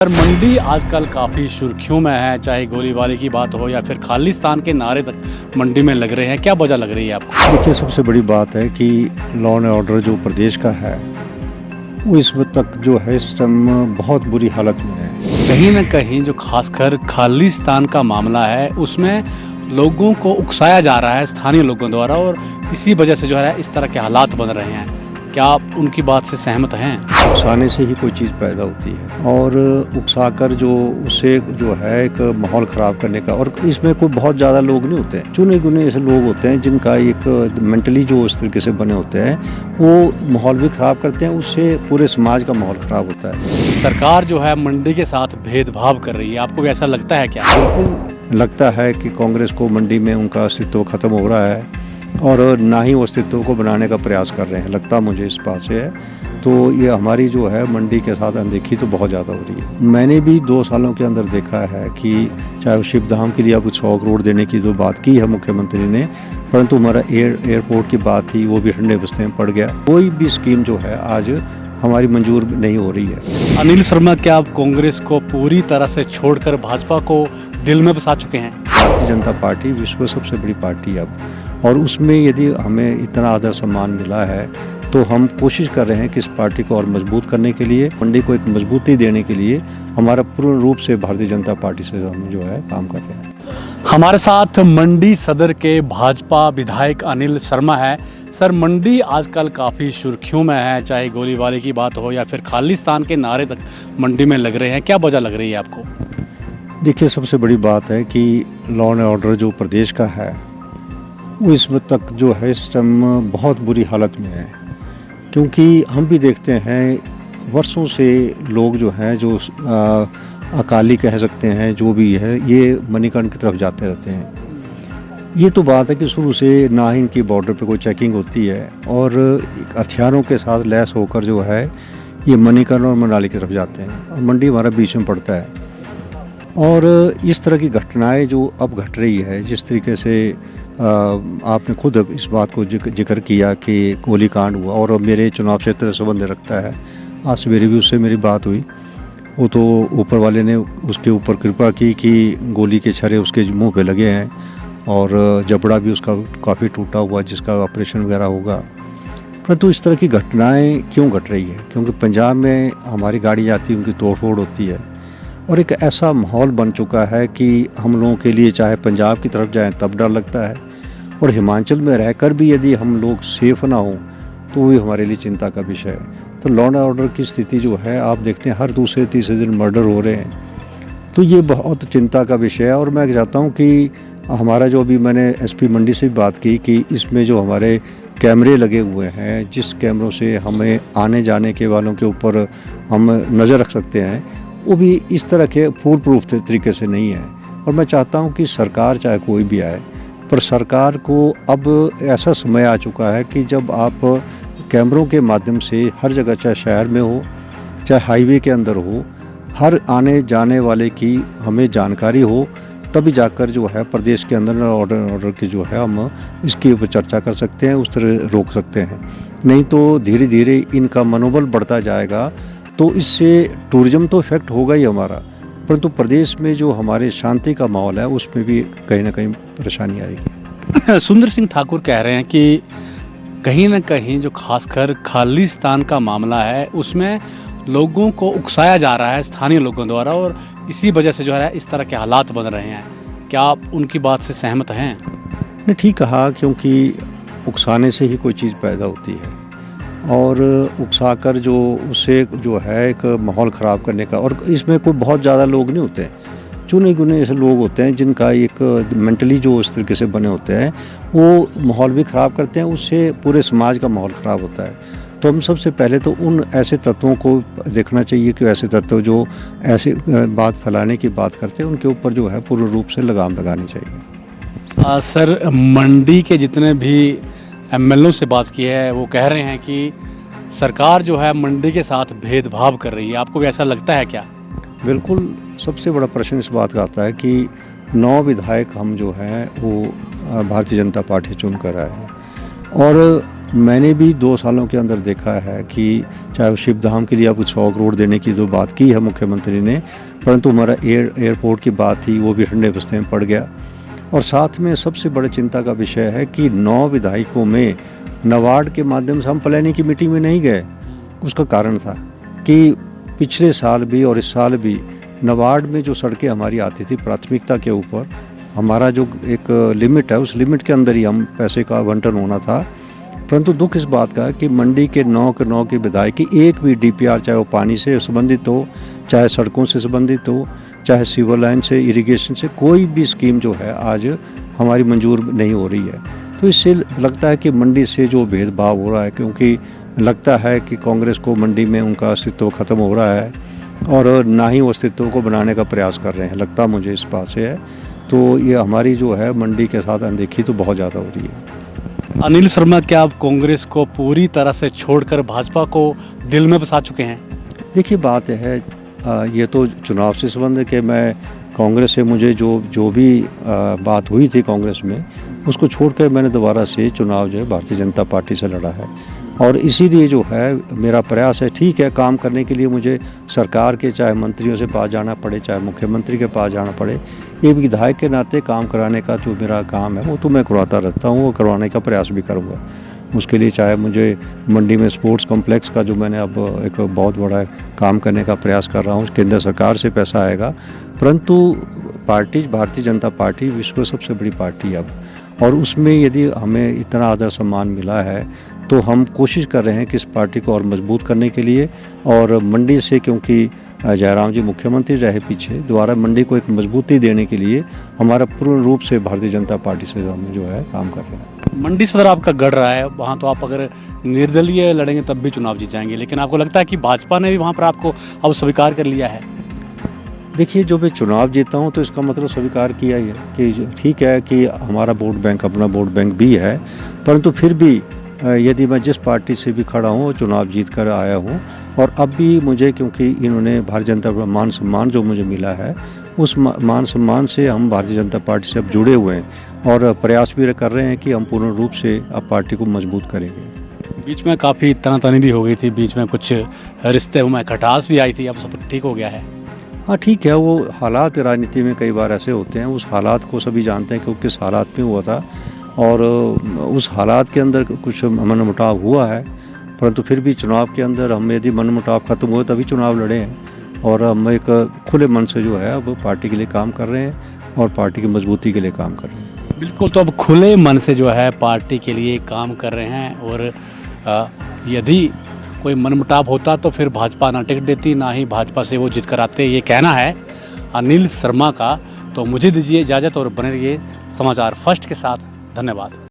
पर मंडी आजकल काफ़ी सुर्खियों में है, चाहे गोलीबारी की बात हो या फिर खालिस्तान के नारे तक मंडी में लग रहे हैं। क्या वजह लग रही है आपको? देखिए, सबसे बड़ी बात है कि लॉ एंड ऑर्डर जो प्रदेश का है वो इस वक्त तक जो है इस टाइम बहुत बुरी हालत में है। कहीं ना कहीं जो खासकर खालिस्तान का मामला है उसमें लोगों को उकसाया जा रहा है स्थानीय लोगों द्वारा, और इसी वजह से जो है इस तरह के हालात बन रहे हैं। क्या आप उनकी बात से सहमत हैं? उकसाने से ही कोई चीज़ पैदा होती है और उकसाकर जो उससे जो है एक माहौल ख़राब करने का, और इसमें कोई बहुत ज़्यादा लोग नहीं होते हैं, चुने गुने ऐसे लोग होते हैं जिनका एक मेंटली जो इस तरीके से बने होते हैं वो माहौल भी ख़राब करते हैं, उससे पूरे समाज का माहौल ख़राब होता है। सरकार जो है मंडी के साथ भेदभाव कर रही है, आपको भी ऐसा लगता है क्या? बिल्कुल लगता है कि कांग्रेस को मंडी में उनका अस्तित्व ख़त्म हो रहा है और ना ही वो अस्तित्व को बनाने का प्रयास कर रहे हैं, लगता मुझे इस बात से है। तो ये हमारी जो है मंडी के साथ अनदेखी तो बहुत ज़्यादा हो रही है। मैंने भी 2 सालों के अंदर देखा है कि चाहे वो शिवधाम के लिए अब 100 करोड़ देने की जो बात की है मुख्यमंत्री ने, परंतु हमारा एयरपोर्ट की बात थी वो भी ठंडे बस्ते में पड़ गया। कोई भी स्कीम जो है आज हमारी मंजूर नहीं हो रही है। अनिल शर्मा, क्या आप कांग्रेस को पूरी तरह से छोड़कर भाजपा को दिल में बसा चुके हैं? भारतीय जनता पार्टी विश्व की सबसे बड़ी पार्टी है अब, और उसमें यदि हमें इतना आदर सम्मान मिला है तो हम कोशिश कर रहे हैं कि इस पार्टी को और मजबूत करने के लिए, मंडी को एक मजबूती देने के लिए हमारा पूर्ण रूप से भारतीय जनता पार्टी से हम जो है काम कर रहे हैं। हमारे साथ मंडी सदर के भाजपा विधायक अनिल शर्मा है। सर, मंडी आजकल काफ़ी सुर्खियों में है, चाहे गोलीबारी की बात हो या फिर खालिस्तान के नारे तक मंडी में लग रहे हैं। क्या वजह लग रही है आपको? देखिए, सबसे बड़ी बात है कि लॉ एंड ऑर्डर जो प्रदेश का है वो इस वक्त तक जो है इस टाइम बहुत बुरी हालत में है, क्योंकि हम भी देखते हैं वर्षों से लोग जो हैं जो अकाली कह सकते हैं, जो भी है, ये मणिकर्ण की तरफ जाते रहते हैं। ये तो बात है कि शुरू से ना ही इनकी बॉर्डर पे कोई चेकिंग होती है और हथियारों के साथ लैस होकर जो है ये मणिकर्ण और मनाली की तरफ जाते हैं और मंडी हमारा बीच में पड़ता है। और इस तरह की घटनाएं जो अब घट रही है, जिस तरीके से आपने खुद इस बात को जिक्र किया कि गोलीकांड हुआ और मेरे चुनाव क्षेत्र से संबंध रखता है, आज सवेरे भी उससे मेरी बात हुई। वो तो ऊपर वाले ने उसके ऊपर कृपा की कि गोली के छर्रे उसके मुंह पे लगे हैं और जबड़ा भी उसका काफ़ी टूटा हुआ, जिसका ऑपरेशन वगैरह होगा। परंतु इस तरह की घटनाएं क्यों घट रही है? क्योंकि पंजाब में हमारी गाड़ी जाती है, उनकी तोड़फोड़ होती है और एक ऐसा माहौल बन चुका है कि हम लोगों के लिए चाहे पंजाब की तरफ जाएं तब डर लगता है, और हिमाचल में रहकर भी यदि हम लोग सेफ ना हों तो भी हमारे लिए चिंता का विषय है। तो लॉ एंड ऑर्डर की स्थिति जो है, आप देखते हैं हर दूसरे तीसरे दिन मर्डर हो रहे हैं, तो ये बहुत चिंता का विषय है। और मैं चाहता हूँ कि हमारा जो अभी मैंने एसपी मंडी से भी बात की कि इसमें जो हमारे कैमरे लगे हुए हैं, जिस कैमरों से हमें आने जाने के वालों के ऊपर हम नज़र रख सकते हैं, वो भी इस तरह के फूल प्रूफ तरीके से नहीं है। और मैं चाहता हूँ कि सरकार चाहे कोई भी आए, पर सरकार को अब ऐसा समय आ चुका है कि जब आप कैमरों के माध्यम से हर जगह, चाहे शहर में हो चाहे हाईवे के अंदर हो, हर आने जाने वाले की हमें जानकारी हो, तभी जाकर जो है प्रदेश के अंदर ऑर्डर की जो है हम इसके ऊपर चर्चा कर सकते हैं, उस तरह रोक सकते हैं। नहीं तो धीरे धीरे इनका मनोबल बढ़ता जाएगा, तो इससे टूरिज्म तो इफेक्ट होगा ही हमारा, परंतु प्रदेश में जो हमारे शांति का माहौल है उसमें भी कहीं ना कहीं परेशानी आएगी। सुंदर सिंह ठाकुर कह रहे हैं कि कहीं ना कहीं जो खासकर खालिस्तान का मामला है उसमें लोगों को उकसाया जा रहा है स्थानीय लोगों द्वारा, और इसी वजह से जो है इस तरह के हालात बन रहे हैं। क्या आप उनकी बात से सहमत हैं? ने ठीक कहा, क्योंकि उकसाने से ही कोई चीज़ पैदा होती है और उकसाकर जो उससे जो है एक माहौल ख़राब करने का, और इसमें कोई बहुत ज़्यादा लोग नहीं होते हैं, चुने गुने ऐसे लोग होते हैं जिनका एक मेंटली जो इस तरीके से बने होते हैं वो माहौल भी ख़राब करते हैं, उससे पूरे समाज का माहौल ख़राब होता है। तो हम सबसे पहले तो उन ऐसे तत्वों को देखना चाहिए कि ऐसे तत्व जो ऐसे बात फैलाने की बात करते हैं, उनके ऊपर जो है पूर्ण रूप से लगाम लगानी चाहिए। सर, मंडी के जितने भी एमएलओ से बात की है वो कह रहे हैं कि सरकार जो है मंडी के साथ भेदभाव कर रही है, आपको भी ऐसा लगता है क्या? बिल्कुल, सबसे बड़ा प्रश्न इस बात का आता है कि 9 विधायक हम जो हैं वो भारतीय जनता पार्टी चुन कर आए हैं, और मैंने भी 2 सालों के अंदर देखा है कि चाहे वो शिवधाम के लिए अब 100 करोड़ देने की जो बात की है मुख्यमंत्री ने, परंतु हमारा एयरपोर्ट की बात थी वो भी ठंडे बस्ते में पड़ गया। और साथ में सबसे बड़ी चिंता का विषय है कि 9 विधायकों में नाबार्ड के माध्यम से हम प्लानिंग की मीटिंग में नहीं गए। उसका कारण था कि पिछले साल भी और इस साल भी नाबार्ड में जो सड़कें हमारी आती थी प्राथमिकता के ऊपर, हमारा जो एक लिमिट है उस लिमिट के अंदर ही हम पैसे का आवंटन होना था। परंतु दुख इस बात का है कि मंडी के 9 के विधायक की एक भी डीपीआर, चाहे वो पानी से संबंधित हो, चाहे सड़कों से संबंधित हो, चाहे सिवर लाइन से, इरिगेशन से, कोई भी स्कीम जो है आज हमारी मंजूर नहीं हो रही है। तो इससे लगता है कि मंडी से जो भेदभाव हो रहा है, क्योंकि लगता है कि कांग्रेस को मंडी में उनका अस्तित्व ख़त्म हो रहा है और ना ही वो अस्तित्व को बनाने का प्रयास कर रहे हैं, लगता मुझे इस बात से है। तो ये हमारी जो है मंडी के साथ अनदेखी तो बहुत ज़्यादा हो रही है। अनिल शर्मा, क्या आप कांग्रेस को पूरी तरह से छोड़कर भाजपा को दिल में बसा चुके हैं? देखिए बात है, ये तो चुनाव से संबंध है कि मैं कांग्रेस से मुझे जो भी बात हुई थी कांग्रेस में, उसको छोड़कर मैंने दोबारा से चुनाव जो है भारतीय जनता पार्टी से लड़ा है। और इसीलिए जो है मेरा प्रयास है, ठीक है, काम करने के लिए मुझे सरकार के चाहे मंत्रियों से पास जाना पड़े, चाहे मुख्यमंत्री के पास जाना पड़े, ये विधायक के नाते काम कराने का जो मेरा काम है वो तो मैं करवाता रहता हूँ, वो करवाने का प्रयास भी करूँगा। उसके लिए चाहे मुझे मंडी में स्पोर्ट्स कॉम्प्लेक्स का जो मैंने अब एक बहुत बड़ा काम करने का प्रयास कर रहा हूँ, केंद्र सरकार से पैसा आएगा, परंतु पार्टी भारतीय जनता पार्टी विश्व की सबसे बड़ी पार्टी अब, और उसमें यदि हमें इतना आदर सम्मान मिला है तो हम कोशिश कर रहे हैं कि इस पार्टी को और मजबूत करने के लिए, और मंडी से, क्योंकि जयराम जी मुख्यमंत्री रहे पीछे, दोबारा मंडी को एक मजबूती देने के लिए हमारा पूर्ण रूप से भारतीय जनता पार्टी से हम जो है काम कर रहे हैं। मंडी सदर आपका गढ़ रहा है, वहाँ तो आप अगर निर्दलीय लड़ेंगे तब भी चुनाव जीत जाएंगे, लेकिन आपको लगता है कि भाजपा ने भी वहाँ पर आपको अब स्वीकार कर लिया है? देखिए, जो मैं चुनाव जीता हूँ तो इसका मतलब स्वीकार किया ही है कि ठीक है कि हमारा वोट बैंक अपना वोट बैंक भी है, परंतु फिर भी यदि मैं जिस पार्टी से भी खड़ा हूँ चुनाव जीत कर आया हूँ, और अब भी मुझे, क्योंकि इन्होंने भारतीय जनता पार्टी मान सम्मान जो मुझे मिला है, उस मान सम्मान से हम भारतीय जनता पार्टी से अब जुड़े हुए हैं और प्रयास भी कर रहे हैं कि हम पूर्ण रूप से अब पार्टी को मजबूत करेंगे। बीच में काफ़ी तनातनी भी हो गई थी, बीच में कुछ रिश्ते में खटास भी आई थी, अब सब ठीक हो गया है? हाँ ठीक है, वो हालात राजनीति में कई बार ऐसे होते हैं, उस हालात को सभी जानते हैं कि किस हालात में हुआ था, और उस हालात के अंदर कुछ मनमुटाव हुआ है, परंतु फिर भी चुनाव के अंदर हम यदि मनमुटाव खत्म हुए तभी चुनाव लड़े हैं, और हम एक खुले मन से जो है अब पार्टी के लिए काम कर रहे हैं और पार्टी की मजबूती के लिए काम कर रहे हैं। बिल्कुल, तो अब खुले मन से जो है पार्टी के लिए काम कर रहे हैं, और यदि कोई मनमुटाव होता तो फिर भाजपा ना टिकट देती, ना ही भाजपा से वो जीत कर आते, ये कहना है अनिल शर्मा का। तो मुझे दीजिए इजाज़त और बने रहिए समाचार फर्स्ट के साथ। धन्यवाद।